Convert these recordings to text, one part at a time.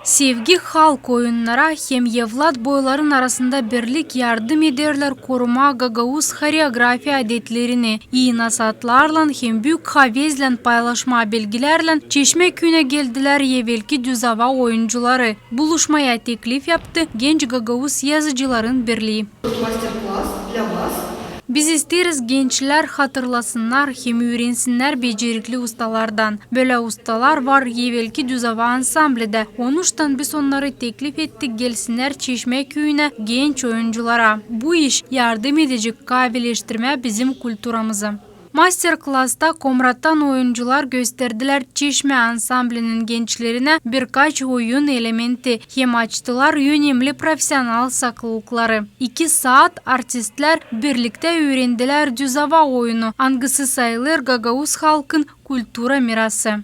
Sevgi halk oyunlara hem evlat boyların arasında birlik yardım ederler koruma Gagavuz koreografiya adetlerini iyi nasatlarla hem büyük havezle paylaşma bilgilerle Çeşme köyüne geldiler evvelki düzava oyuncuları. Buluşmaya teklif yaptı genç Gagavuz yazıcıların birliği. Biz isteriz gençler hatırlasınlar hem öğrensinler becerikli ustalardan. Böyle ustalar var evvelki düzava ansamblede. Onuştan biz onları teklif ettik gelsinler Çeşme köyüne genç oyunculara. Bu iş yardım edecek kabilileştirme bizim kültürümüzü. Master-class'ta Komrat'tan oyuncular gösterdiler Çeşme ansamblinin gençlerine birkaç oyun elementi hem açtılar önemli profesyonel saklılıkları. 2 saat artistler birlikte öğrendiler düzava oyunu. Hangisi sayılır Gagavuz halkın kültüra mirası.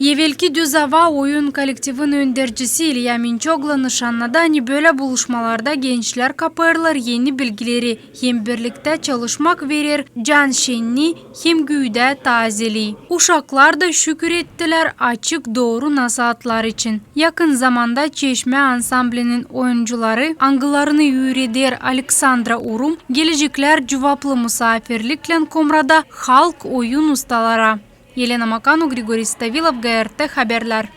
Evvelki düzava oyun kolektifinin öndürücüsü İlya Minçoglu nişanladı böyle buluşmalarda gençler kapırlar yeni bilgileri hem birlikte çalışmak verir can şenli hem güyde tazeli. Uşaklar da şükür ettiler açık doğru nasihatlar için. Yakın zamanda Çeşme ansamblinin oyuncuları angılarını öğretir Aleksandra Urum gelecekler cevaplı misafirlikle Komra'da halk oyun ustalara. Елена Макану, Григорий Ставилов, ГРТ Haberler.